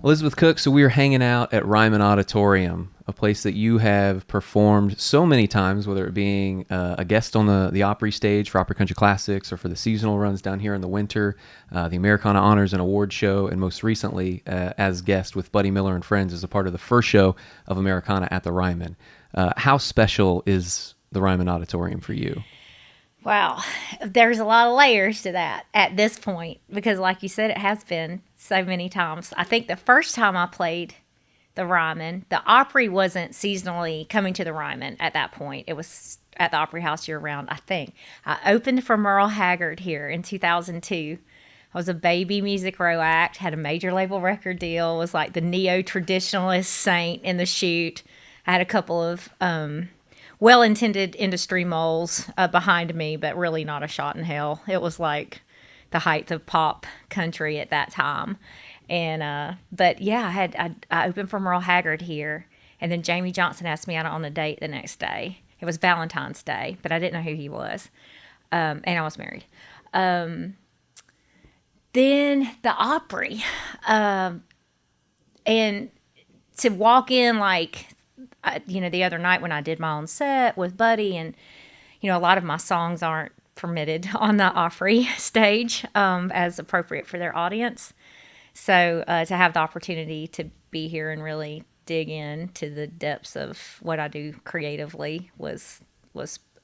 Elizabeth Cook, so we are hanging out at Ryman Auditorium, a place that you have performed so many times, whether it being a guest on the Opry stage for Opry Country Classics or for the seasonal runs down here in the winter, the Americana Honors and Awards show, and most recently as guest with Buddy Miller and Friends as a part of the first show of Americana at the Ryman. How special is the Ryman Auditorium for you? Wow, there's a lot of layers to that at this point because, like you said, it has been so many times. I think the first time I played the Ryman, the Opry wasn't seasonally coming to the Ryman at that point. It was at the Opry House year-round, I think. I opened for Merle Haggard here in 2002. I was a baby Music Row act, had a major label record deal, was like the neo-traditionalist saint in the chute. I had a couple of well-intended industry moles behind me, but really not a shot in hell. It was like the height of pop country at that time. And but yeah, I opened for Merle Haggard here, and then Jamie Johnson asked me out on a date the next day. It was Valentine's Day, but I didn't know who he was, and I was married. Then the Opry, and to walk in like, the other night when I did my own set with Buddy, and, a lot of my songs aren't permitted on the Opry stage as appropriate for their audience. So to have the opportunity to be here and really dig into the depths of what I do creatively was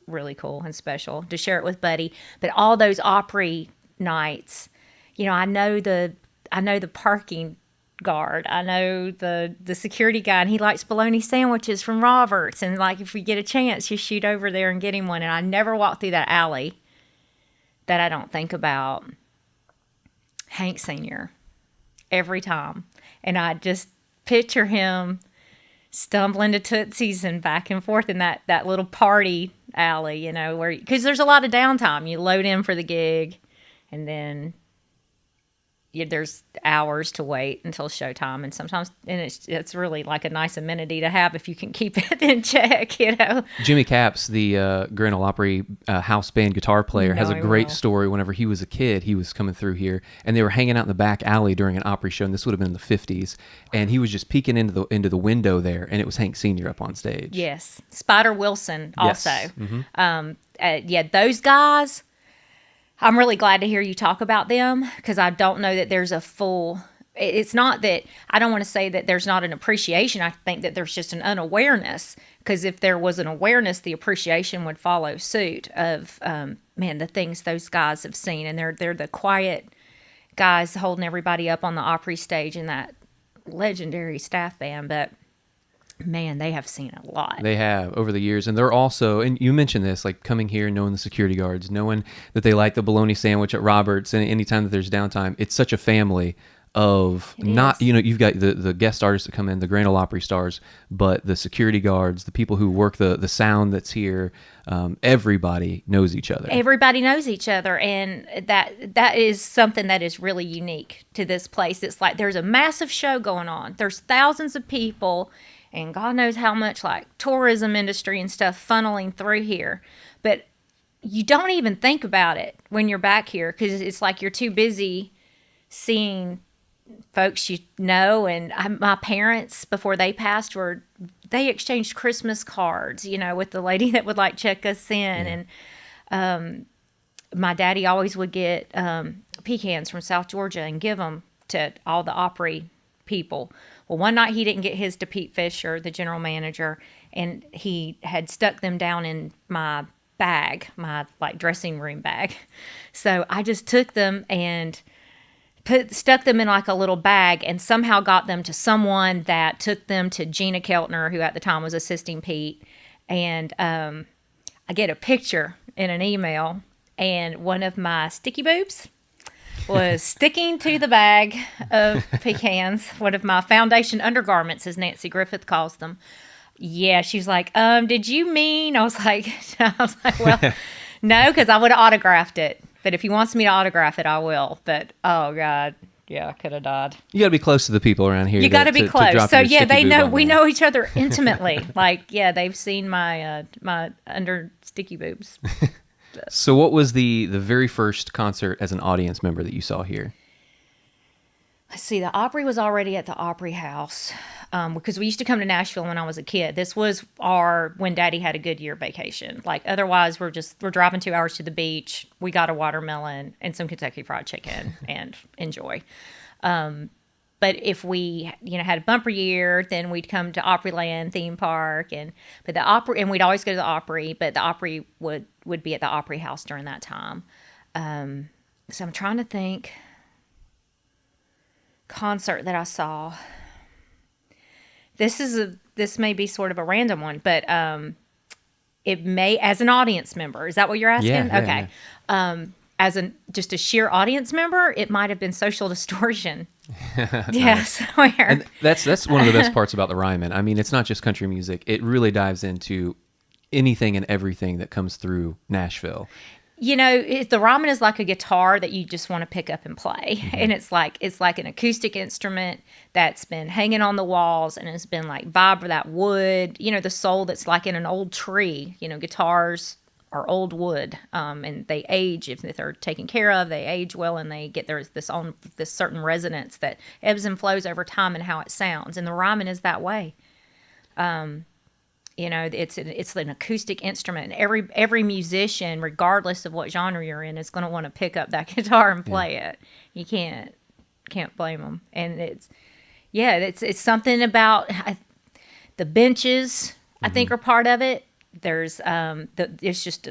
really cool and special to share it with Buddy. But all those Opry nights, I know the parking guard, I know the security guy, and he likes bologna sandwiches from Roberts, and like if we get a chance you shoot over there and get him one. And I never walk through that alley that I don't think about Hank Sr. every time, and I just picture him stumbling to Tootsie's and back and forth in that little party alley, where, because there's a lot of downtime. You load in for the gig, and then there's hours to wait until showtime, and sometimes, and it's really like a nice amenity to have if you can keep it in check, Jimmy Capps, the Grand Ole Opry house band guitar player, has a great story. Whenever he was a kid, he was coming through here, and they were hanging out in the back alley during an Opry show, and this would have been in the 50s, and he was just peeking into the window there, and it was Hank Sr. up on stage. Yes. Spider Wilson also. Yes. Mm-hmm. Those guys, I'm really glad to hear you talk about them, because I don't know that there's a full, it's not that, I don't want to say that there's not an appreciation. I think that there's just an unawareness, because if there was an awareness, the appreciation would follow suit of, the things those guys have seen. And they're the quiet guys holding everybody up on the Opry stage in that legendary staff band. But man, they have seen a lot. They have over the years, and they're also, and you mentioned this, like coming here, knowing the security guards, knowing that they like the bologna sandwich at Roberts, and anytime that there's downtime, it's such a family of you've got the guest artists that come in, the Grand Ole Opry stars, but the security guards, the people who work the sound that's here, everybody knows each other. Everybody knows each other, and that is something that is really unique to this place. It's like there's a massive show going on. There's thousands of people, and God knows how much like tourism industry and stuff funneling through here. But you don't even think about it when you're back here, because it's like you're too busy seeing folks and my parents, before they passed, they exchanged Christmas cards, with the lady that would like check us in. Yeah. And my daddy always would get pecans from South Georgia and give them to all the Opry people. Well, one night he didn't get his to Pete Fisher, the general manager, and he had stuck them down in my bag, my like dressing room bag. So I just took them and stuck them in like a little bag, and somehow got them to someone that took them to Gina Keltner, who at the time was assisting Pete. And I get a picture in an email, and one of my sticky boobs was sticking to the bag of pecans, one of my foundation undergarments, as Nancy Griffith calls them. Yeah, she's like, did you mean? I was like, well, no, because I would have autographed it. But if he wants me to autograph it, I will. But, oh, God, yeah, I could have died. You got to be close to the people around here. You got to be close. So, yeah, they know, we there. know each other intimately. Like, yeah, they've seen my under sticky boobs. So what was the very first concert as an audience member that you saw here? see, the Opry was already at the Opry House because we used to come to Nashville when I was a kid. This was our when Daddy had a good year vacation. Like otherwise, we're driving 2 hours to the beach. We got a watermelon and some Kentucky Fried Chicken and enjoy. But if we had a bumper year, then we'd come to Opryland theme park and we'd always go to the Opry. But the Opry would be at the Opry House during that time. So I'm trying to think. Concert that I saw. This may be sort of a random one, but it may as an audience member. Is that what you're asking? Yeah, okay. Yeah. As just a sheer audience member, it might have been Social Distortion. Nice. Yes, where and that's one of the best parts about the Ryman. I mean, it's not just country music. It really dives into anything and everything that comes through Nashville. The Ryman is like a guitar that you just want to pick up and play. Mm-hmm. And it's like an acoustic instrument that's been hanging on the walls and it's been like that wood, the soul that's like in an old tree. Guitars are old wood, and they age if they're taken care of. They age well, and they get this certain resonance that ebbs and flows over time and how it sounds. And the Ryman is that way. It's an acoustic instrument. And every musician, regardless of what genre you're in, is going to want to pick up that guitar and play it. You can't blame them. And it's something about the benches. I think are part of it. There's it's just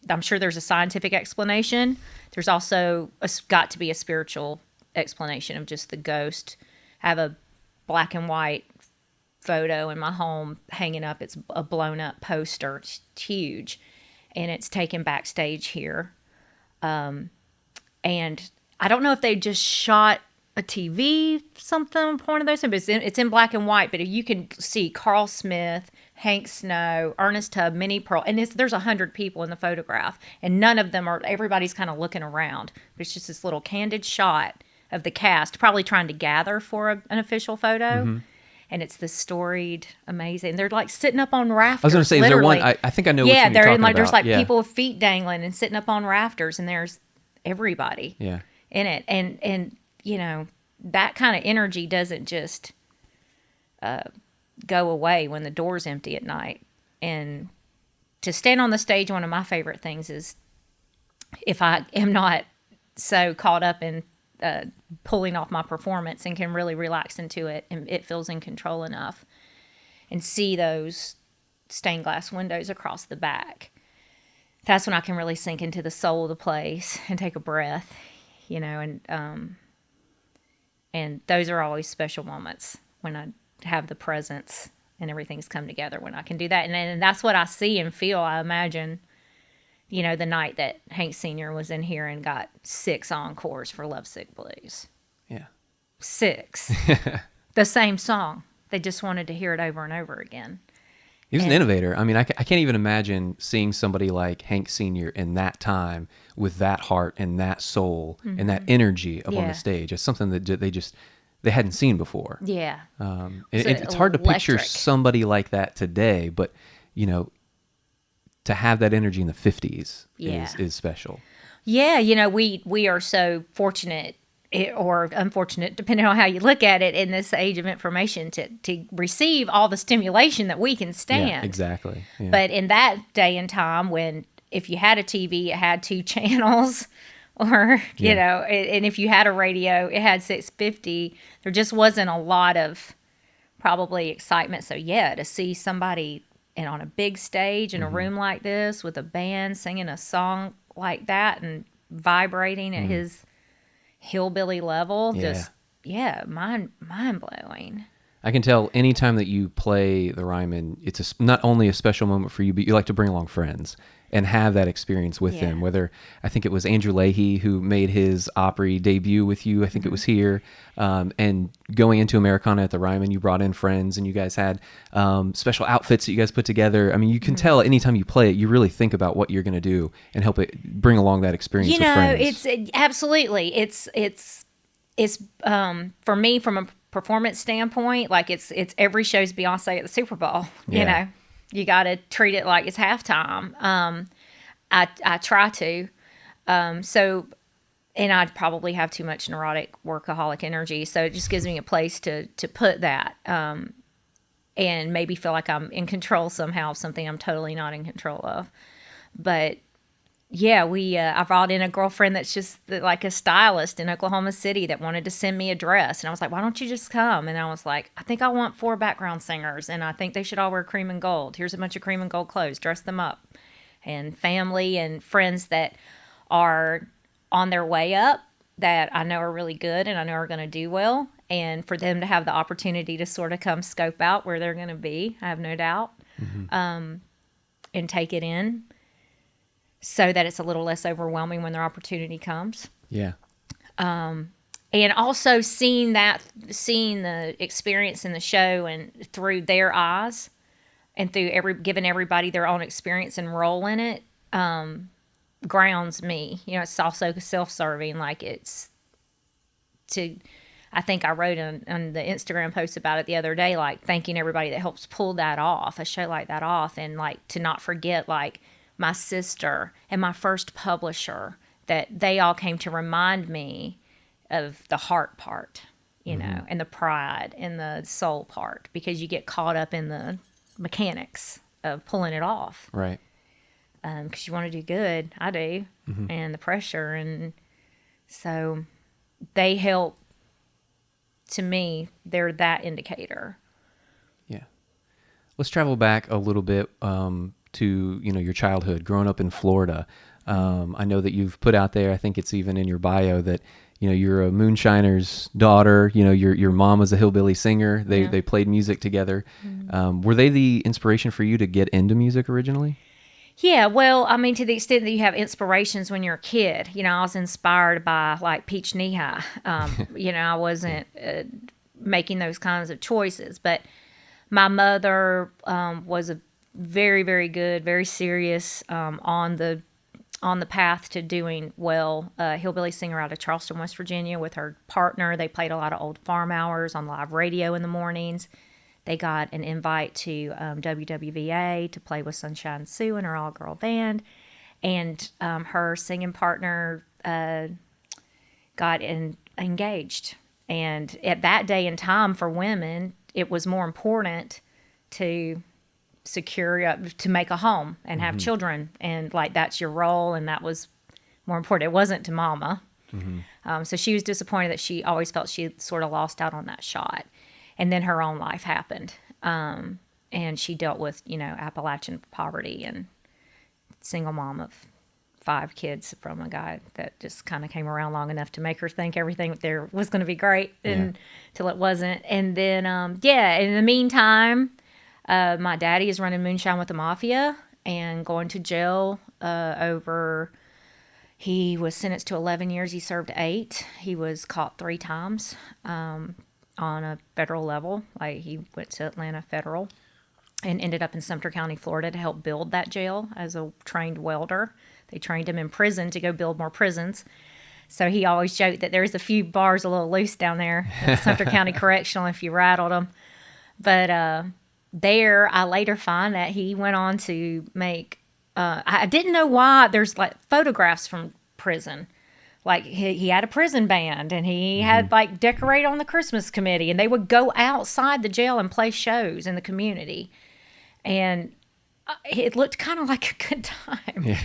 I'm sure there's a scientific explanation. There's also got to be a spiritual explanation of just the ghost. I have a black and white photo in my home hanging up. It's a blown up poster. It's huge, and it's taken backstage here. And I don't know if they just shot a TV something point of those, but it's in black and white. But you can see Carl Smith, Hank Snow, Ernest Tubb, Minnie Pearl, and there's 100 people in the photograph, and none of them everybody's kind of looking around. But it's just this little candid shot of the cast, probably trying to gather for an official photo. Mm-hmm. And it's this storied, amazing. They're like sitting up on rafters. I was going to say, literally. Is there one? I think I know. Yeah, they're talking like there's about. like people with feet dangling and sitting up on rafters, and there's everybody. Yeah. In it, and that kind of energy doesn't just go away when the door's empty at night. And to stand on the stage, one of my favorite things is if I am not so caught up in pulling off my performance and can really relax into it, and it feels in control enough, and see those stained glass windows across the back. That's when I can really sink into the soul of the place and take a breath, and those are always special moments when I have the presence and everything's come together, when I can do that. And that's what I see and feel. I imagine, the night that Hank Sr. was in here and got 6 encores for Lovesick Blues. Yeah. 6. The same song. They just wanted to hear it over and over again. He was an innovator. I mean, I can't even imagine seeing somebody like Hank Sr. in that time with that heart and that soul and that energy up on the stage. It's something that they hadn't seen before. Yeah. It's hard to picture somebody like that today, but, to have that energy in the 50s is special. Yeah, we are so fortunate or unfortunate, depending on how you look at it, in this age of information to receive all the stimulation that we can stand. Yeah, exactly. Yeah. But in that day and time, when if you had a TV, it had 2 channels, or, and if you had a radio, it had 650, there just wasn't a lot of probably excitement. So to see somebody on a big stage in a room like this with a band singing a song like that and vibrating at his hillbilly level, mind blowing. I can tell anytime that you play the Ryman, it's not only a special moment for you, but you like to bring along friends and have that experience with them. Whether, I think it was Andrew Leahy who made his Opry debut with you, I think it was here, and going into Americana at the Ryman, you brought in friends and you guys had special outfits that you guys put together. I mean, you can tell anytime you play it, you really think about what you're going to do and help it bring along that experience with friends. Absolutely. It's for me, from a performance standpoint, like it's every show's Beyonce at the Super Bowl. You got to treat it like it's halftime. I try to. So and I'd probably have too much neurotic workaholic energy. So it just gives me a place to put that, and maybe feel like I'm in control somehow of something I'm totally not in control of. But yeah, I brought in a girlfriend that's just like a stylist in Oklahoma City that wanted to send me a dress. And I was like, why don't you just come? And I was like, I think I want 4 background singers, and I think they should all wear cream and gold. Here's a bunch of cream and gold clothes. Dress them up. And family and friends that are on their way up that I know are really good and I know are going to do well. And for them to have the opportunity to sort of come scope out where they're going to be, I have no doubt, and take it in, so that it's a little less overwhelming when their opportunity comes. Yeah. And also seeing the experience in the show and through their eyes, and through giving everybody their own experience and role in it, grounds me. You know, it's also self-serving. Like I think I wrote on the Instagram post about it the other day, like thanking everybody that helps pull that off, a show like that off, and like to not forget like my sister and my first publisher, that they all came to remind me of the heart part, you know, and the pride and the soul part, because you get caught up in the mechanics of pulling it off. Right. Because you want to do good. I do. And the pressure. And so they help, to me, they're that indicator. Yeah. Let's travel back a little bit to, you know, your childhood, growing up in Florida. I know that you've put out there, I think it's even in your bio, that, you know, you're a moonshiner's daughter. You know, your mom was a hillbilly singer. They played music together. Were they the inspiration for you to get into music originally? Yeah, well, I mean, to the extent that you have inspirations when you're a kid. You know, I was inspired by, like, Peach Knee High. You know, I wasn't making those kinds of choices. But my mother was a very, very good, very serious, on the path to doing well, hillbilly singer out of Charleston, West Virginia, with her partner. They played a lot of old farm hours on live radio in the mornings. They got an invite to WWVA to play with Sunshine Sue and her all-girl band. And her singing partner got engaged. And at that day and time for women, it was more important to secure, to make a home and have children. And like, that's your role. And that was more important. It wasn't to mama. So she was disappointed that she always felt she sort of lost out on that shot. And then her own life happened. And she dealt with, you know, Appalachian poverty, and single mom of 5 kids from a guy that just kind of came around long enough to make her think everything there was going to be great until it wasn't. And then, in the meantime, my daddy is running moonshine with the mafia and going to jail he was sentenced to 11 years. He served 8. He was caught 3 times. On a federal level. Like, he went to Atlanta Federal and ended up in Sumter County, Florida, to help build that jail as a trained welder. They trained him in prison to go build more prisons. So he always joked that there's a few bars a little loose down there at Sumter County Correctional if you rattled them. But there, I later find that he went on to make, I didn't know why, there's like photographs from prison. Like, he had a prison band, and he had, like, decorate on the Christmas committee, and they would go outside the jail and play shows in the community. And it looked kind of like a good time. Yeah.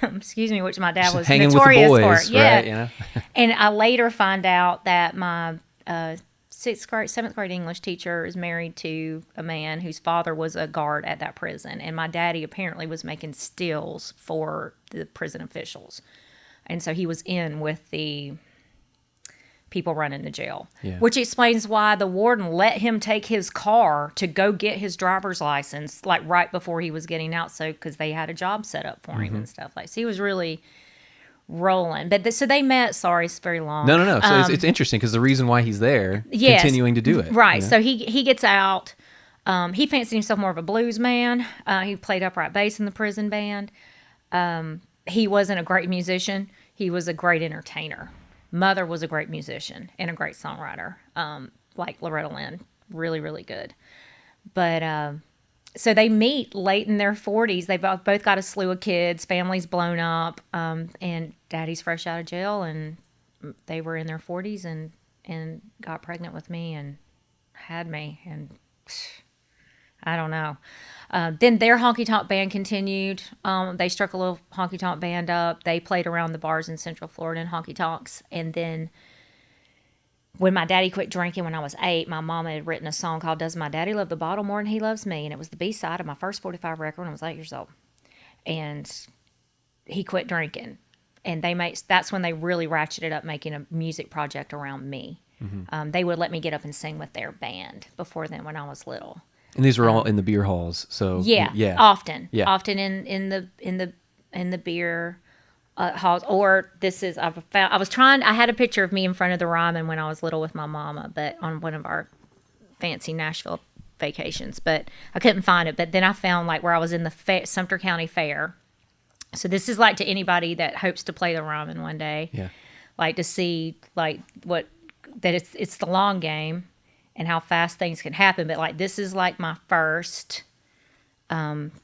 Excuse me, which my dad was notorious with the boys, for. Yeah. Right, you know? And I later find out that my 7th grade English teacher is married to a man whose father was a guard at that prison. And my daddy apparently was making stills for the prison officials. And so he was in with the people running the jail, which explains why the warden let him take his car to go get his driver's license, like right before he was getting out. So, because they had a job set up for him and stuff like. So he was really rolling. But so they met. Sorry, it's very long. No. So it's interesting because the reason why he's there, continuing to do it, right? You know? So he gets out. He fancied himself more of a blues man. He played upright bass in the prison band. He wasn't a great musician. He was a great entertainer. Mother was a great musician and a great songwriter, like Loretta Lynn. Really, really good. But so they meet late in their 40s. They both got a slew of kids, families blown up, and Daddy's fresh out of jail, and they were in their 40s and got pregnant with me and had me, and I don't know. Then their honky-tonk band continued. They struck a little honky-tonk band up. They played around the bars in Central Florida in honky-tonks. And then when my daddy quit drinking when I was 8, my mama had written a song called Does My Daddy Love the Bottle More Than He Loves Me? And it was the B-side of my first 45 record when I was 8 years old. And he quit drinking. And that's when they really ratcheted up making a music project around me. Mm-hmm. They would let me get up and sing with their band before then when I was little. And these were all in the beer halls, so often in the beer halls. Or I had a picture of me in front of the Ryman when I was little with my mama, but on one of our fancy Nashville vacations, but I couldn't find it. But then I found like where I was in the Sumter County Fair. So this is like to anybody that hopes to play the Ryman one day, like to see like that it's the long game. And how fast things can happen. But like this is like my first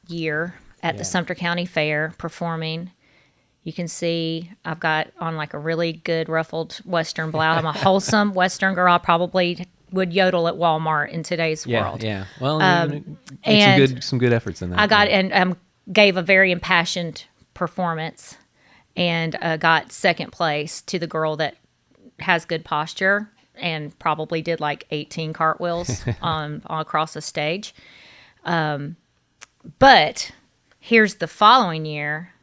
year at the Sumter County Fair performing. You can see I've got on like a really good ruffled Western blouse. I'm a wholesome Western girl. I probably would yodel at Walmart in today's world. Yeah. Well, and some good efforts in that. I got and gave a very impassioned performance and got second place to the girl that has good posture. And probably did like 18 cartwheels on across the stage. But here's the following year.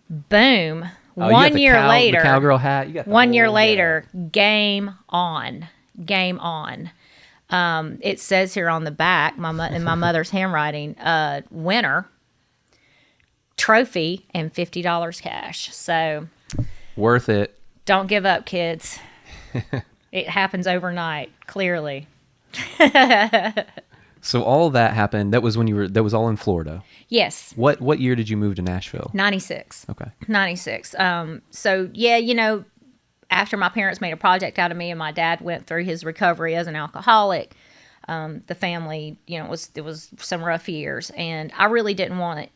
Boom. 1 year later. The cowgirl hat. You got 1 year later, game on. Game on. It says here on the back, in my mother's handwriting, winner, trophy, and $50 cash. So. Worth it. Don't give up, kids. It happens overnight, clearly. So all that happened. That was that was all in Florida. Yes. What year did you move to Nashville? 96. Okay. 96. So yeah, after my parents made a project out of me and my dad went through his recovery as an alcoholic, the family, it was some rough years, and I really didn't want it,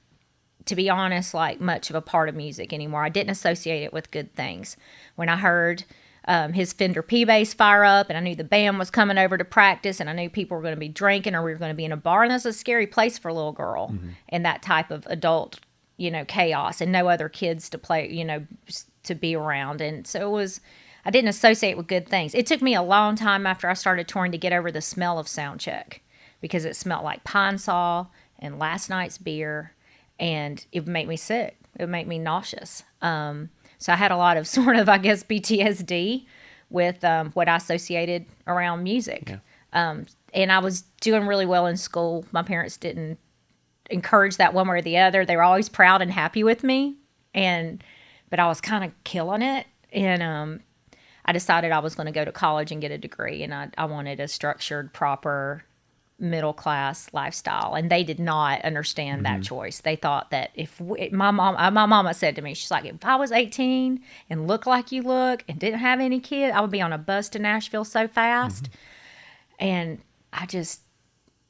to be honest, like much of a part of music anymore. I didn't associate it with good things. When I heard his Fender P-Bass fire up, and I knew the band was coming over to practice, and I knew people were going to be drinking or we were going to be in a bar, and that's a scary place for a little girl, and that type of adult, chaos, and no other kids to play, to be around. And so I didn't associate with good things. It took me a long time after I started touring to get over the smell of sound check, because it smelled like pine saw and last night's beer, and it would make me sick. It would make me nauseous. So I had a lot of sort of, I guess, PTSD with what I associated around music. Yeah. And I was doing really well in school. My parents didn't encourage that one way or the other. They were always proud and happy with me, but I was kind of killing it. And I decided I was going to go to college and get a degree, and I wanted a structured, proper, middle-class lifestyle, and they did not understand that choice. They thought that my mama said to me, she's like, if I was 18 and looked like you look and didn't have any kids, I would be on a bus to Nashville so fast. And I just,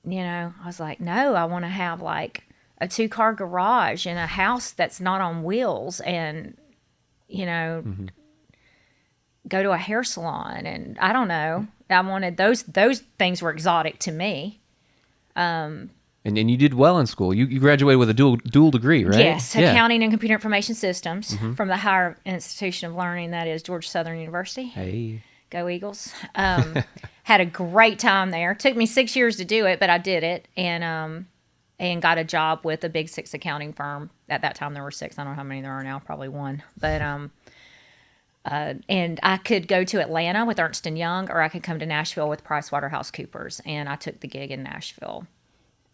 I was like, no, I want to have like a 2-car garage and a house that's not on wheels, and go to a hair salon, and I don't know. I wanted those things were exotic to me. And you did well in school. You graduated with a dual degree, right? Yes, accounting and computer information systems from the higher institution of learning, that is Georgia Southern University. Hey, go Eagles! Had a great time there. Took me 6 years to do it, but I did it, and got a job with a big 6 accounting firm. At that time, there were 6. I don't know how many there are now. Probably 1, but and I could go to Atlanta with Ernst & Young, or I could come to Nashville with PricewaterhouseCoopers, and I took the gig in Nashville.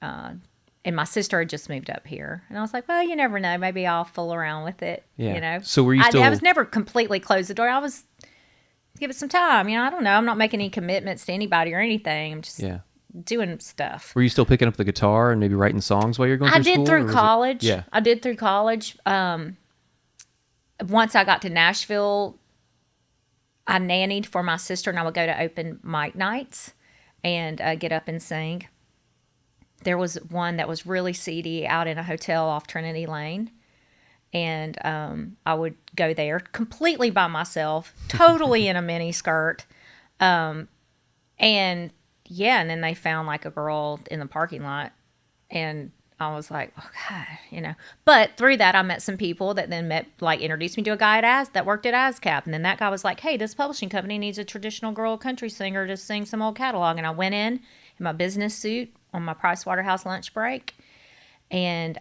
And my sister had just moved up here, and I was like, well, you never know. Maybe I'll fool around with it, So were you still... I was never completely closed the door. I was, give it some time. I don't know. I'm not making any commitments to anybody or anything. I'm just doing stuff. Were you still picking up the guitar and maybe writing songs while you're going through school? I did through college. I did through college. Once I got to Nashville, I nannied for my sister, and I would go to open mic nights and get up and sing. there was one that was really seedy out in a hotel off Trinity Lane. And I would go there completely by myself, totally in a mini skirt. And then they found like a girl in the parking lot. And I was like, oh God, you know. But through that, I met some people that then introduced me to a guy that worked at ASCAP. And then that guy was like, hey, this publishing company needs a traditional girl country singer to sing some old catalog. And I went in my business suit on my Pricewaterhouse lunch break. And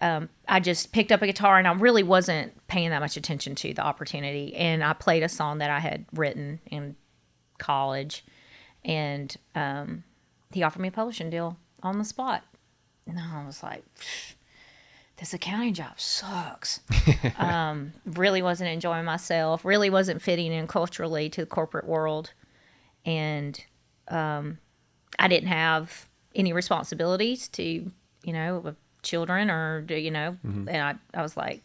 I just picked up a guitar, and I really wasn't paying that much attention to the opportunity. And I played a song that I had written in college. And he offered me a publishing deal on the spot. And I was like, this accounting job sucks. Really wasn't enjoying myself. Really wasn't fitting in culturally to the corporate world. And I didn't have any responsibilities to, children or, and I was like,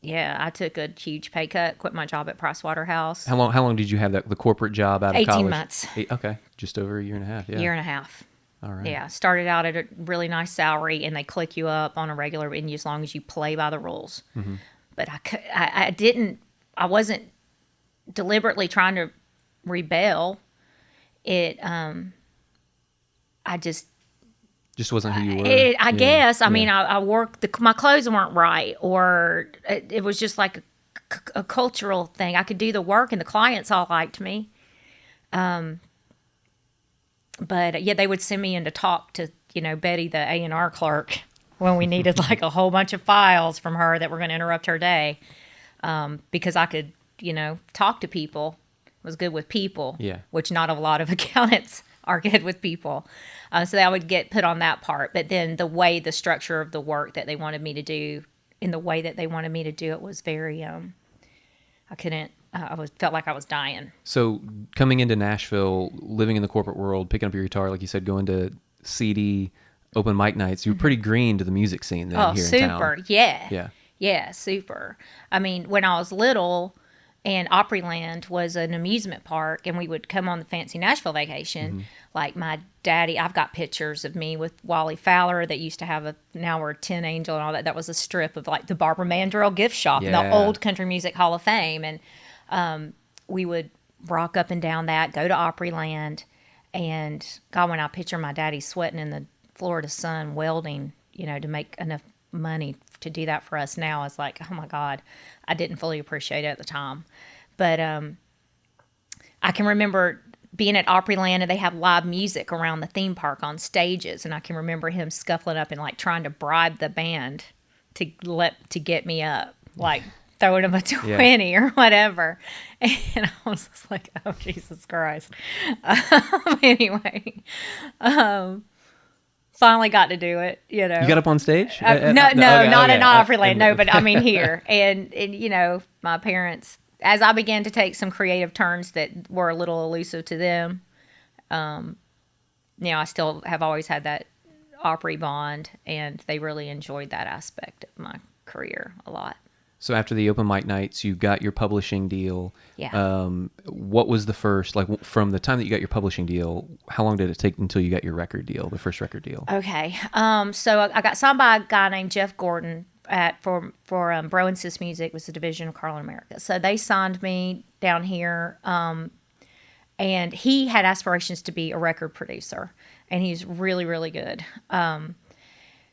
yeah, I took a huge pay cut, quit my job at Pricewaterhouse. How long did you have the corporate job out of college? 18 months. Okay. Just over a year and a half. Yeah. Year and a half. All right. Yeah. Started out at a really nice salary, and they click you up on a regular, and as long as you play by the rules. Mm-hmm. But I wasn't deliberately trying to rebel. I just wasn't who you were. I guess. I mean, I worked, my clothes weren't right, or it was just like a cultural thing. I could do the work, and the clients all liked me. But yeah, they would send me in to talk to, Betty, the A&R clerk, when we needed like a whole bunch of files from her that were going to interrupt her day. Because I could, talk to people, was good with people, which not a lot of accountants are good with people. So I would get put on that part. But then the structure of the work that they wanted me to do in the way that they wanted me to do it was very, felt like I was dying. So coming into Nashville, living in the corporate world, picking up your guitar, like you said, going to CD open mic nights, you were pretty green to the music scene then here in town. Oh, super. Yeah. Yeah, super. I mean, when I was little, and Opryland was an amusement park, and we would come on the fancy Nashville vacation. Mm-hmm. Like my daddy, I've got pictures of me with Wally Fowler that used to have now we're 10 Angel and all that. That was a strip of like the Barbara Mandrell gift shop, and the old Country Music Hall of Fame. And we would rock up and down that, go to Opryland. And God, when I picture my daddy sweating in the Florida sun, welding, to make enough money to do that for us now, is like, oh my God, I didn't fully appreciate it at the time. But I can remember being at Opryland, and they have live music around the theme park on stages, and I can remember him scuffling up and like trying to bribe the band to get me up, like throwing him a 20 or whatever. And I was just like, oh Jesus Christ. Anyway, finally got to do it, You got up on stage? Not in Opryland, no, but I mean here. And my parents, as I began to take some creative turns that were a little elusive to them, I still have always had that Opry bond, and they really enjoyed that aspect of my career a lot. So after the open mic nights, you got your publishing deal. Yeah. What was the first, like from the time that you got your publishing deal, how long did it take until you got your record deal, the first record deal? Okay. So I got signed by a guy named Jeff Gordon for Bro and Sis Music, was the division of Carlin America. So they signed me down here, and he had aspirations to be a record producer, and he's really, really good.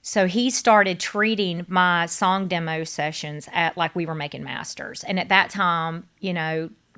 So he started treating my song demo sessions like we were making masters. And at that time,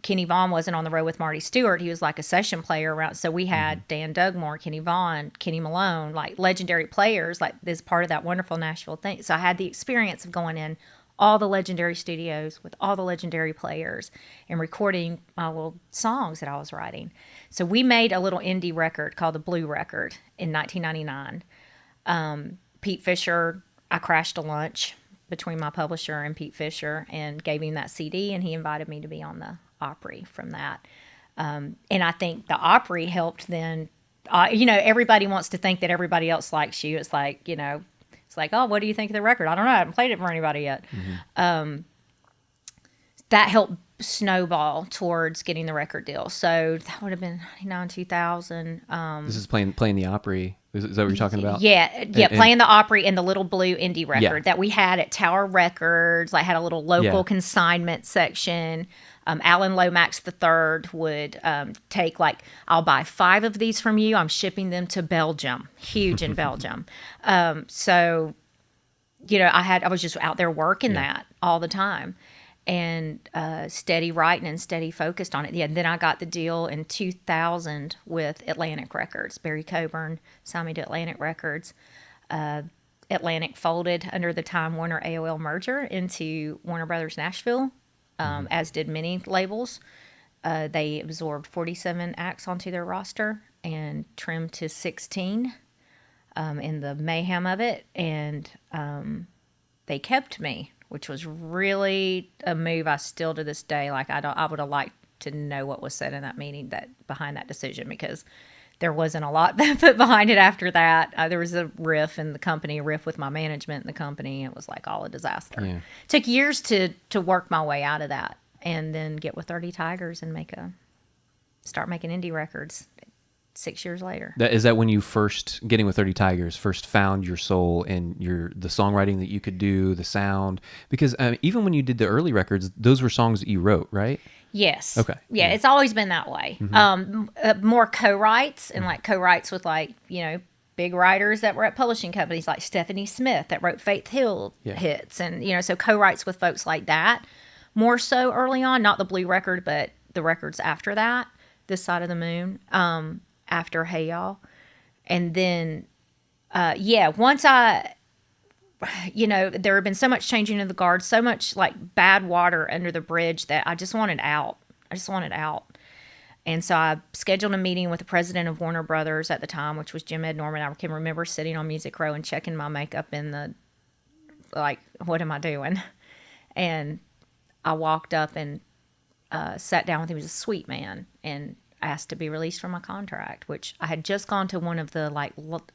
Kenny Vaughn wasn't on the road with Marty Stewart. He was like a session player around. So we had Dan Dugmore, Kenny Vaughn, Kenny Malone, like legendary players, like this part of that wonderful Nashville thing. So I had the experience of going in all the legendary studios with all the legendary players and recording my little songs that I was writing. So we made a little indie record called the Blue Record in 1999. Pete Fisher, I crashed a lunch between my publisher and Pete Fisher and gave him that CD, and he invited me to be on the Opry from that. And I think the Opry helped then, everybody wants to think that everybody else likes you. It's like, it's like, oh, what do you think of the record? I don't know. I haven't played it for anybody yet. Mm-hmm. That helped snowball towards getting the record deal. So that would have been 99, 2000. This is playing the Opry. Is that what you're talking about? Yeah, playing the Opry and the little blue indie record Yeah. that we had at Tower Records. I had a little local consignment section. Alan Lomax III would take I'll buy 5 of these from you. I'm shipping them to Belgium. Huge in Belgium. So, I was just out there working that all the time. And steady writing and steady focused on it. Yeah, and then I got the deal in 2000 with Atlantic Records. Barry Coburn signed me to Atlantic Records. Atlantic folded under the Time Warner AOL merger into Warner Brothers Nashville, as did many labels. They absorbed 47 acts onto their roster and trimmed to 16 in the mayhem of it. And they kept me, which was really a move I still to this day, I would have liked to know what was said in that meeting behind that decision, because there wasn't a lot that put behind it after that. There was a riff in the company, a riff with my management in the company. It was all a disaster. Yeah. Took years to work my way out of that, and then get with 30 Tigers and start making indie records 6 years later. Is that when you getting with 30 Tigers, first found your soul and the songwriting that you could do, the sound? Because even when you did the early records, those were songs that you wrote, right? Yes. Okay. Yeah, it's always been that way. More co-writes, and co-writes with big writers that were at publishing companies like Stephanie Smith that wrote Faith Hill hits, and so co-writes with folks like that. More so early on, not the Blue record, but the records after that, This Side of the Moon. After Hey Y'all. And then, once there had been so much changing of the guard, so much bad water under the bridge that I just wanted out. And so I scheduled a meeting with the president of Warner Brothers at the time, which was Jim Ed Norman. I can remember sitting on Music Row and checking my makeup in the, what am I doing? And I walked up and sat down with him. He was a sweet man, and asked to be released from my contract, which I had just gone to one of the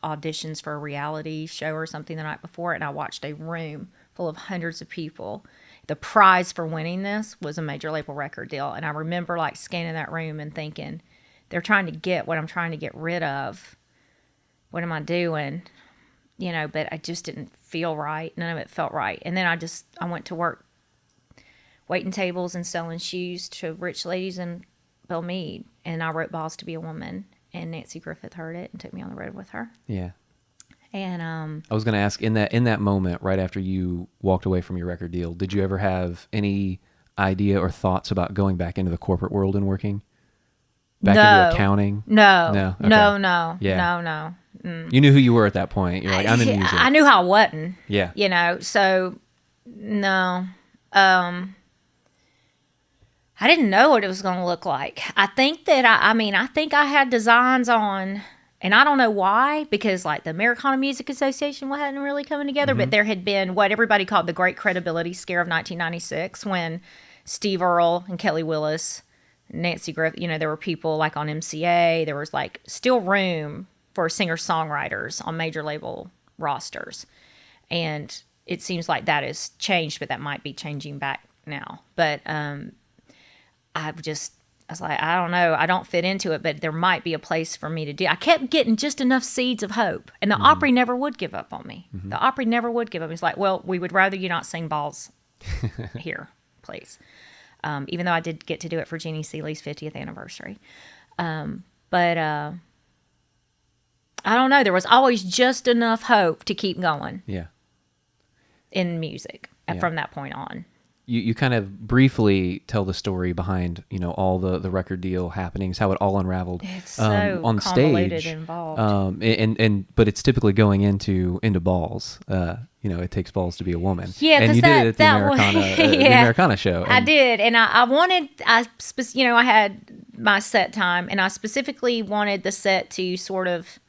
auditions for a reality show or something the night before, and I watched a room full of hundreds of people. The prize for winning this was a major label record deal, and I remember scanning that room and thinking, they're trying to get what I'm trying to get rid of. What am I doing? But I just didn't feel right. None of it felt right. And then I went to work waiting tables and selling shoes to rich ladies in Belmead, and I wrote Balls to Be a Woman, and Nancy Griffith heard it and took me on the road with her. Yeah. And I was going to ask, in that moment right after you walked away from your record deal, did you ever have any idea or thoughts about going back into the corporate world and working back into accounting? No. Okay. No. Yeah. No. You knew who you were at that point. You're I'm in music. I knew how I wasn't. Yeah. So no. I didn't know what it was going to look like. I think that I think I had designs on, and I don't know why, because the Americana Music Association hadn't really coming together, but there had been what everybody called the Great Credibility Scare of 1996, when Steve Earle and Kelly Willis, Nancy Griffith, there were people on MCA. There was still room for singer-songwriters on major label rosters. And it seems like that has changed, but that might be changing back now. But I was like, I don't know. I don't fit into it, but there might be a place for me to do. I kept getting just enough seeds of hope. And the Opry never would give up on me. The Opry never would give up. It's well, we would rather you not sing Balls here, please. Even though I did get to do it for Jeannie Seeley's 50th anniversary. But I don't know. There was always just enough hope to keep going. Yeah. In music from that point on. You kind of briefly tell the story behind, all the record deal happenings, how it all unraveled. It's so on convoluted stage, and involved. But it's typically going into balls. It takes balls to be a woman. Yeah, and you did it at the Americana, the Americana show. I did, and I had my set time, and I specifically wanted the set to sort of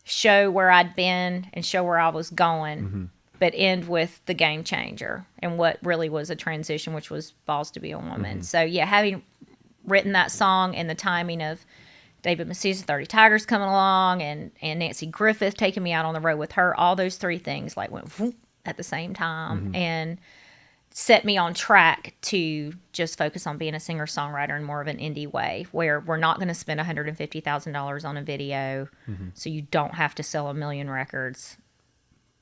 show where I'd been and show where I was going. But end with the game changer and what really was a transition, which was Balls to Be a Woman. So, having written that song and the timing of David Macias, 30 Tigers coming along, and Nancy Griffith taking me out on the road with her, all those three things went whoop at the same time. And set me on track to just focus on being a singer-songwriter in more of an indie way, where we're not going to spend $150,000 on a video, so you don't have to sell 1 million records,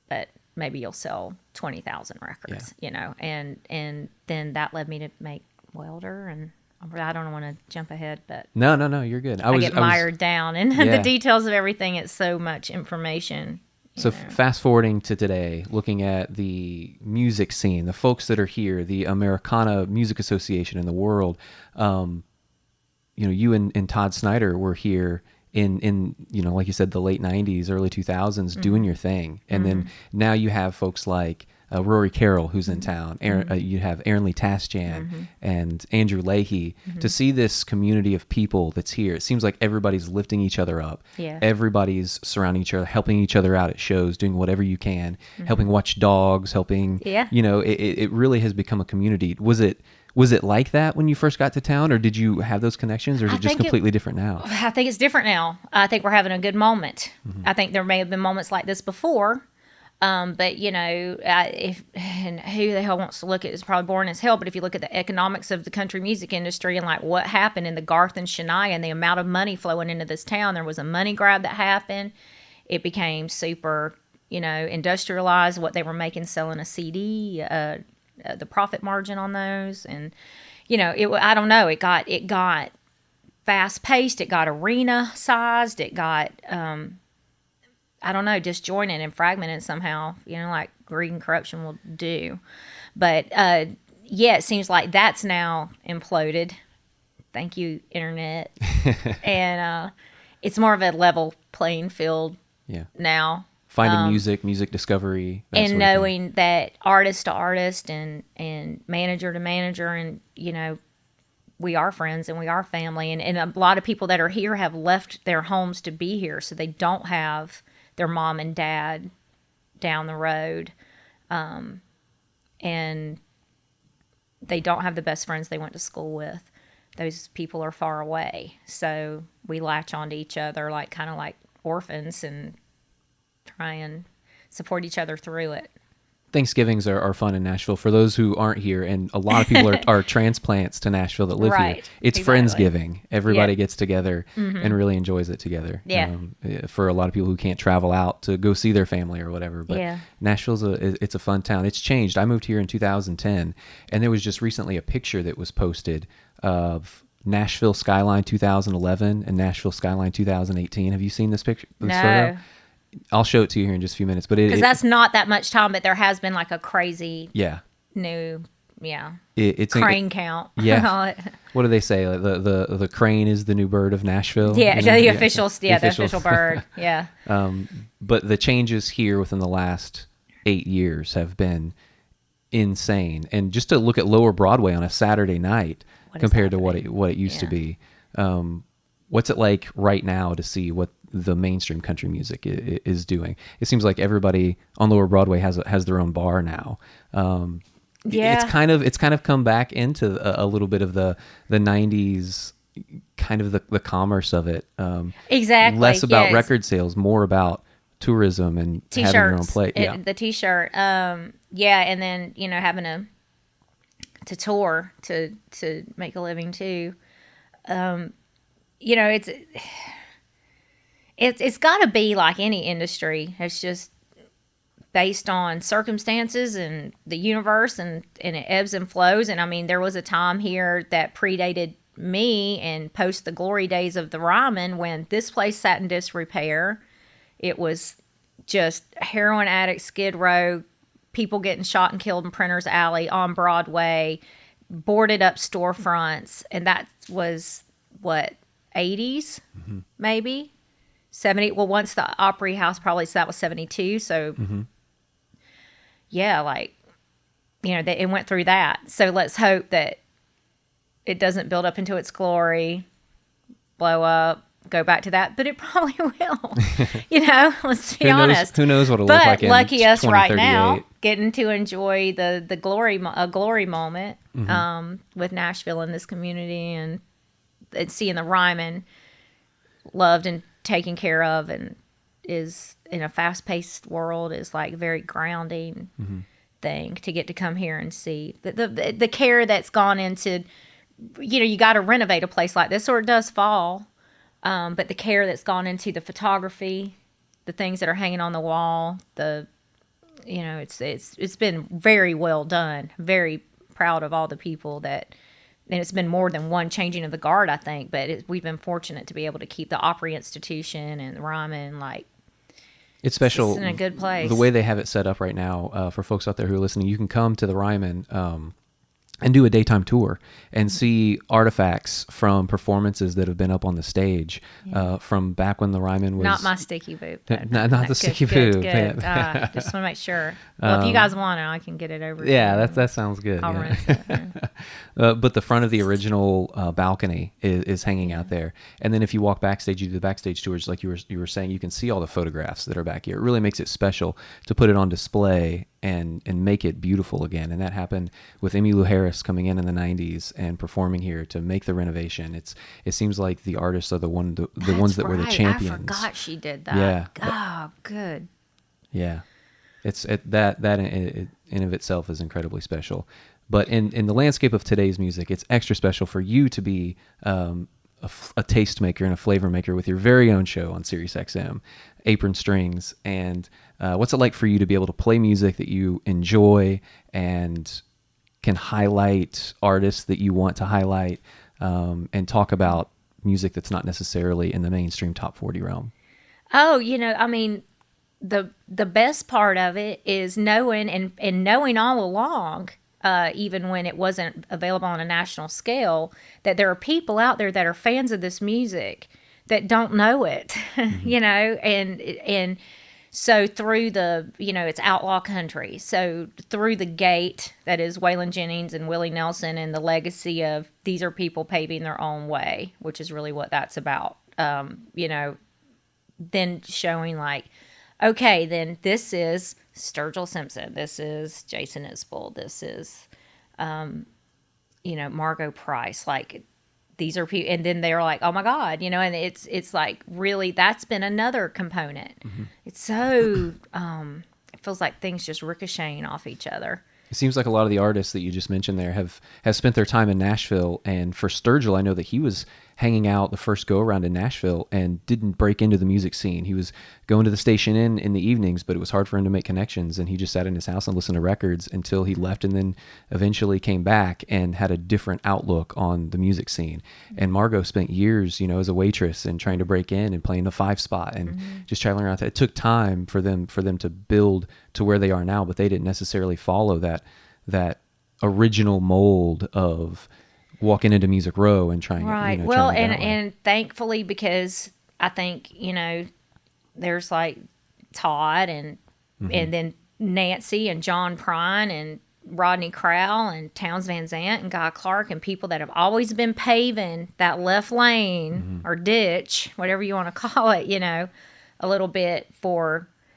but maybe you'll sell 20,000 records, you know, and then that led me to make Welder, and I don't want to jump ahead, but no, you're good. I get mired down in the details of everything. It's so much information. So fast forwarding to today, looking at the music scene, the folks that are here, the Americana Music Association in the world, you and Todd Snyder were here in like you said, the late 90s, early 2000s, doing your thing. And then now you have folks like Rory Carroll, who's in town. You have Aaron Lee Tasjan and Andrew Leahy. To see this community of people that's here, it seems like everybody's lifting each other up. Yeah. Everybody's surrounding each other, helping each other out at shows, doing whatever you can, helping watch dogs, helping. Yeah. It really has become a community. Was it like that when you first got to town, or did you have those connections, or is it just completely different now? I think it's different now. I think we're having a good moment. I think there may have been moments like this before. But who the hell wants to look at it is probably boring as hell. But if you look at the economics of the country music industry and like what happened in the Garth and Shania and the amount of money flowing into this town, there was a money grab that happened. It became super, industrialized, what they were making selling a CD, the profit margin on those. And, I don't know, it got fast paced. It got arena sized. It got, I don't know, disjointed and fragmented somehow, like greed and corruption will do. But, it seems like that's now imploded. Thank you, Internet. And it's more of a level playing field now. Finding music discovery. And knowing that artist to artist and manager to manager, and, we are friends and we are family. And a lot of people that are here have left their homes to be here, so they don't have their mom and dad down the road, and they don't have the best friends they went to school with. Those people are far away, so we latch onto each other kind of like orphans and try and support each other through it. Thanksgivings are fun in Nashville. For those who aren't here, and a lot of people are transplants to Nashville that live here. It's Friendsgiving. Everybody gets together and really enjoys it together. Yeah. For a lot of people who can't travel out to go see their family or whatever. But Nashville's it's a fun town. It's changed. I moved here in 2010, and there was just recently a picture that was posted of Nashville Skyline 2011 and Nashville Skyline 2018. Have you seen this picture? This photo? I'll show it to you here in just a few minutes, but because that's not that much time, but there has been like a crazy new it's crane count. Yeah. What do they say? Like the crane is the new bird of Nashville. Yeah, the official bird. Yeah. But the changes here within the last 8 years have been insane, and just to look at Lower Broadway on a Saturday night compared to what it used to be. What's it like right now to see what the mainstream country music is doing? It seems like everybody on Lower Broadway has their own bar now. It's kind of come back into a little bit of the 90s, kind of the commerce of it. Exactly. Less about record sales, more about tourism and T-shirts, having your own plate. The T-shirt. And then having to tour to make a living too. It's got to be like any industry. It's just based on circumstances and the universe, and it ebbs and flows. And I mean, there was a time here that predated me and post the glory days of the Ryman when this place sat in disrepair. It was just heroin addicts, Skid Row, people getting shot and killed in Printer's Alley on Broadway, boarded up storefronts. And that was, 80s, maybe? 70. Well, once the Opry House, probably, so that was 72. So, it went through that. So let's hope that it doesn't build up into its glory, blow up, go back to that. But it probably will. Let's be honest. Who knows what it'll look like in lucky us right now, getting to enjoy the glory moment with Nashville and this community, and seeing the Ryman loved and taken care of, and is in a fast-paced world, is like very grounding. thing to get to come here and see the care that's gone into, you got to renovate a place like this or it does fall. But the care that's gone into the photography, the things that are hanging on the wall, it's been very well done. Very proud of all the people and it's been more than one changing of the guard, I think, but we've been fortunate to be able to keep the Opry Institution and Ryman, it's special. It's in a good place. The way they have it set up right now, for folks out there who are listening, you can come to the Ryman, and do a daytime tour and see artifacts from performances that have been up on the stage, from back when the Ryman was... Not my sticky boot. Not the sticky boot. Good. Just want to make sure. Well, if you guys want it, I can get it over. Yeah, that sounds good. I'll rent it. But the front of the original balcony is hanging out there. And then if you walk backstage, you do the backstage tours, like you were saying, you can see all the photographs that are back here. It really makes it special to put it on display and make it beautiful again. And that happened with Emmylou Harris coming in the 90s and performing here to make the renovation. It seems like the artists are the ones that were the champions. I forgot she did that. Yeah. Oh, good. Yeah. That in of itself is incredibly special. But in the landscape of today's music, it's extra special for you to be a taste maker and a flavor maker with your very own show on Sirius XM, Apron Strings. And what's it like for you to be able to play music that you enjoy and can highlight artists that you want to highlight, and talk about music that's not necessarily in the mainstream top 40 realm? Oh, the best part of it is knowing and knowing all along, even when it wasn't available on a national scale, that there are people out there that are fans of this music that don't know it, and so through it's outlaw country. So through the gate that is Waylon Jennings and Willie Nelson and the legacy of these are people paving their own way, which is really what that's about. Then showing okay, then this is Sturgill Simpson. This is Jason Isbell. This is, Margot Price. These are people, and then they're like, oh my God, and it's really, that's been another component. Mm-hmm. It's so, it feels like things just ricocheting off each other. It seems like a lot of the artists that you just mentioned there have spent their time in Nashville. And for Sturgill, I know that he was hanging out the first go around in Nashville and didn't break into the music scene. He was going to the station in the evenings, but it was hard for him to make connections. And he just sat in his house and listened to records until he left, and then eventually came back and had a different outlook on the music scene. And Margot spent years, as a waitress and trying to break in and playing the 5 spot and just traveling around. It took time for them to build to where they are now, but they didn't necessarily follow that original mold of walking into Music Row and trying. Right. Well, and thankfully, because I think, there's Todd and then Nancy and John Prine and Rodney Crowell and Townes Van Zandt and Guy Clark and people that have always been paving that left lane or ditch, whatever you want to call it, a little bit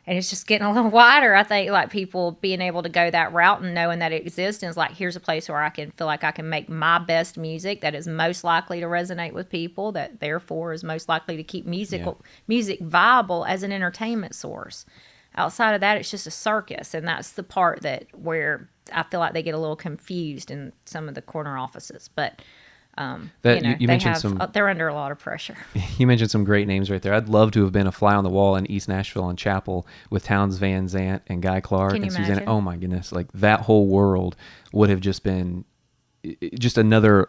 and it's just getting a little wider. I think people being able to go that route and knowing that it exists, and it's here's a place where I can feel like I can make my best music that is most likely to resonate with people, that therefore is most likely to keep music viable as an entertainment source. Outside of that, it's just a circus, and that's the part where I feel like they get a little confused in some of the corner offices. But you mentioned they're under a lot of pressure. You mentioned some great names right there. I'd love to have been a fly on the wall in East Nashville and Chapel with Townes Van Zandt and Guy Clark and Suzanne. Oh my goodness. That whole world would have just been just another,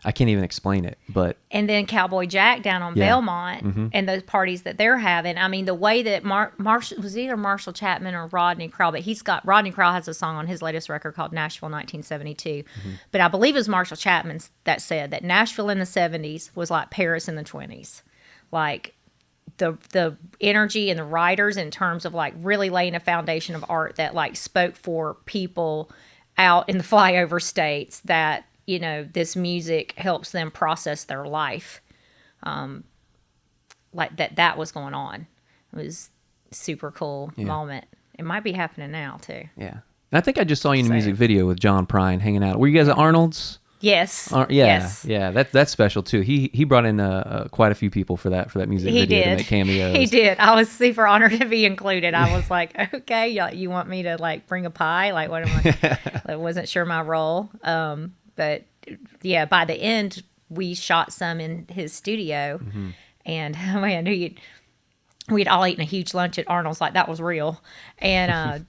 I can't even explain it, but... And then Cowboy Jack down on Belmont and those parties that they're having. The way that Marshall was either Marshall Chapman or Rodney Crowell, but Rodney Crowell has a song on his latest record called Nashville 1972. But I believe it was Marshall Chapman that said that Nashville in the 70s was like Paris in the 20s. The energy and the writers in terms of really laying a foundation of art that spoke for people out in the flyover states that... this music helps them process their life. That was going on. It was a super cool moment. It might be happening now too. Yeah. And I think I just saw you in a music video with John Prine hanging out. Were you guys at Arnold's? Yes. Yeah, Yes. yeah. That's special too. He brought in quite a few people for that music He video did. to make cameos. He did. I was super honored to be included. I was like, okay, you want me to like bring a pie? Like, what am I? I wasn't sure my role. But yeah, by the end, we shot some in his studio, and man, we'd all eaten a huge lunch at Arnold's. Like that was real, and.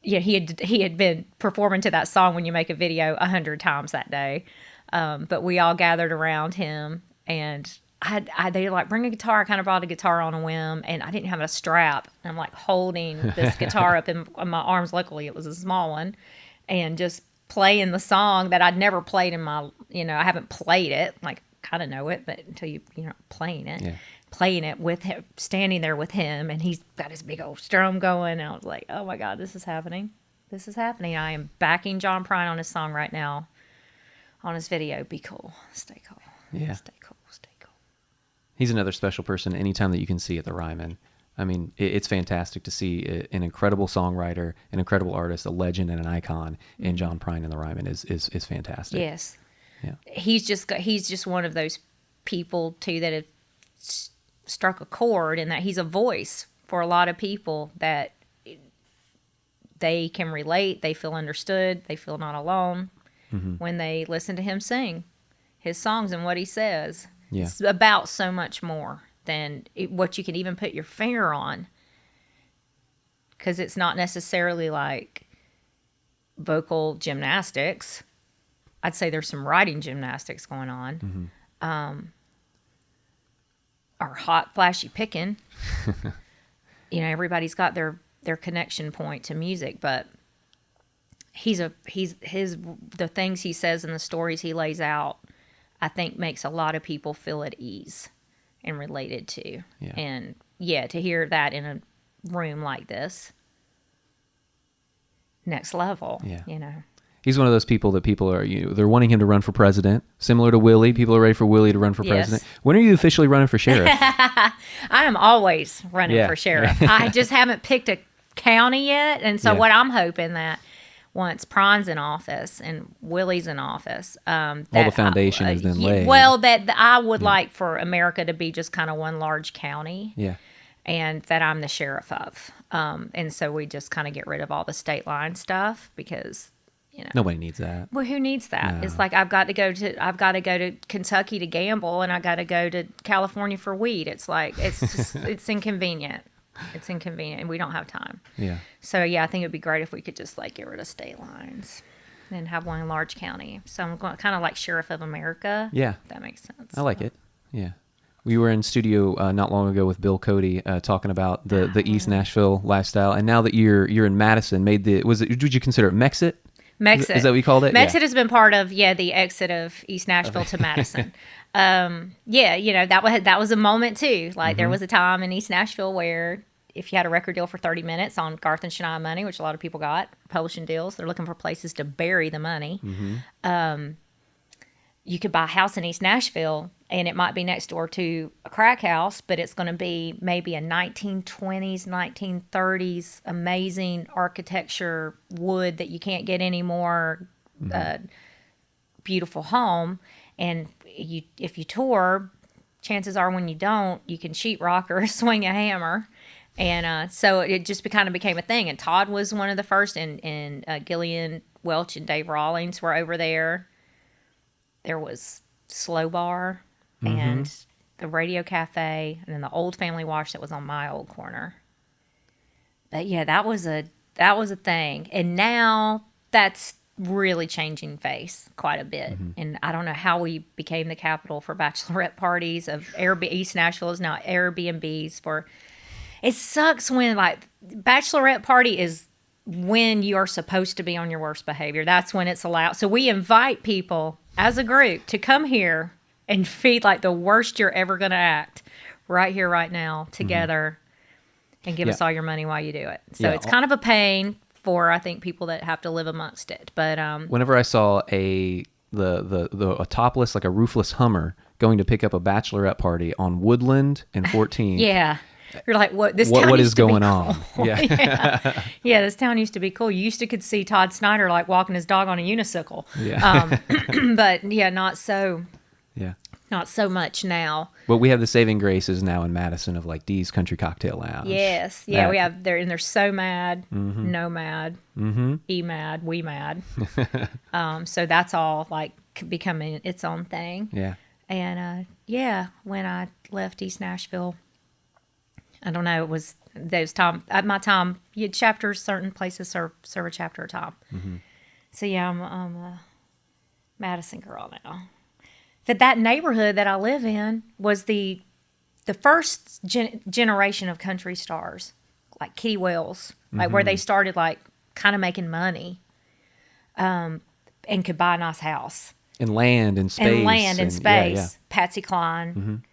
Yeah, he had been performing to that song When You Make a Video 100 times that day. But we all gathered around him, and they like, bring a guitar. I kind of brought a guitar on a whim, and I didn't have a strap. And I'm like holding this guitar up in my arms. Luckily, it was a small one, and just playing the song that I'd never played in my, I haven't played it. Like, kind of know it, but until you're not playing it. Yeah. Playing it with him, standing there with him, and he's got his big old strum going. And I was like, oh my God, this is happening. This is happening. I am backing John Prine on his song right now, on his video. Be cool. Stay cool. Yeah. Stay cool. Stay cool. He's another special person anytime that you can see at the Ryman. I mean, it's fantastic to see an incredible songwriter, an incredible artist, a legend, and an icon in John Prine in the Ryman is fantastic. Yes. Yeah. He's just one of those people, too, that have struck a chord, in that he's a voice for a lot of people, that they can relate, they feel understood, they feel not alone when they listen to him sing his songs and what he says. Yeah. It's about so much more than what you can even put your finger on, because it's not necessarily like vocal gymnastics. I'd say there's some writing gymnastics going on. Or hot, flashy picking. Everybody's got their connection point to music, but the things he says and the stories he lays out, I think makes a lot of people feel at ease and related to. Yeah. And yeah, to hear that in a room like this, next level. Yeah. He's one of those people that people are, they're wanting him to run for president. Similar to Willie, people are ready for Willie to run for president. When are you officially running for sheriff? I am always running for sheriff. I just haven't picked a county yet, and so what I'm hoping that once Prine's in office and Willie's in office, all the foundation is then laid. Well, that I would like for America to be just kind of one large county. Yeah. And that I'm the sheriff of. And so we just kind of get rid of all the state line stuff, because nobody needs that. Well, who needs that? No. It's like I've got to go to Kentucky to gamble, and I got to go to California for weed. It's like it's just it's inconvenient. It's inconvenient, and we don't have time. Yeah. So yeah, I think it'd be great if we could just like get rid of state lines and have one large county. So I'm going kind of like Sheriff of America. Yeah. If that makes sense. I like it. Yeah. We were in studio not long ago with Bill Cody talking about the East Nashville lifestyle, and now that you're in Madison, would you consider it Mexit? Mexit. Is that what we called it? Mexit has been part of the exit of East Nashville to Madison. That was a moment too. Like there was a time in East Nashville where if you had a record deal for 30 minutes on Garth and Shania money, which a lot of people got, publishing deals, they're looking for places to bury the money. You could buy a house in East Nashville, and it might be next door to a crack house, but it's going to be maybe a 1920s, 1930s, amazing architecture, wood that you can't get anymore, beautiful home. And if you tour, chances are when you don't, you can sheetrock or swing a hammer. And so it just kind of became a thing. And Todd was one of the first, and Gillian Welch and Dave Rawlings were over there. There was Slow Bar and the Radio Cafe, and then the old Family Wash that was on my old corner. But yeah, that was a thing. And now that's really changing face quite a bit. And I don't know how we became the capital for bachelorette parties of Airbnb. East Nashville is now Airbnbs for. It sucks when like bachelorette party is when you are supposed to be on your worst behavior. That's when it's allowed. So we invite people as a group to come here and feed like the worst you're ever going to act right here, right now, together, and give us all your money while you do it. So it's kind of a pain for, I think, people that have to live amongst it. But whenever I saw a topless, like a roofless Hummer going to pick up a bachelorette party on Woodland and 14, You're like, what? This what town is used to be going on? cool. Yeah. yeah. Yeah, this town used to be cool. You used to could see Todd Snyder like walking his dog on a unicycle. Yeah. But yeah, not so much now. But we have the saving graces now in Madison of like Dee's Country Cocktail Lounge. Yes. Yeah, we have there, and they're so mad, no mad, e mad, we mad. So that's all like becoming its own thing. Yeah. And when I left East Nashville, I don't know, it was those time at my time. You had chapters, certain places serve a chapter at a time. So yeah, I'm a Madison girl now. That neighborhood that I live in was the first generation of country stars, like Kitty Wells, like where they started like kind of making money, and could buy a nice house. And land and space. Yeah. Patsy Cline,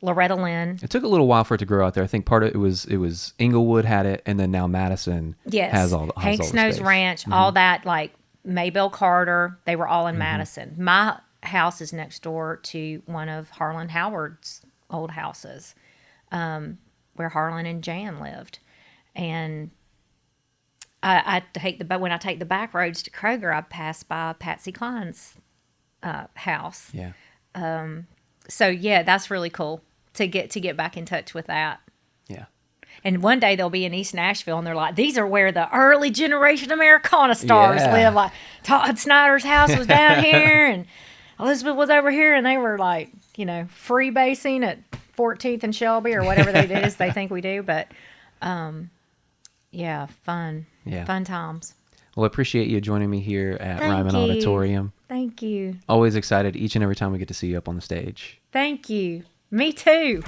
Loretta Lynn. It took a little while for it to grow out there. I think part of it was Inglewood had it, and then now Madison has all the Hank Snow's space. Ranch, all that, like Maybelle Carter, they were all in Madison. My house is next door to one of Harlan Howard's old houses, where Harlan and Jan lived. And when I take the back roads to Kroger, I pass by Patsy Cline's house. Yeah. So yeah, that's really cool to get back in touch with that. Yeah. And one day they'll be in East Nashville, and they're like, these are where the early generation Americana stars live. Like Todd Snyder's house was down here, and Elizabeth was over here, and they were like, freebasing at 14th and Shelby or whatever they think we do. But yeah, fun. Yeah. Fun times. Well, I appreciate you joining me here at Ryman Auditorium. Thank you. Always excited each and every time we get to see you up on the stage. Thank you. Me too.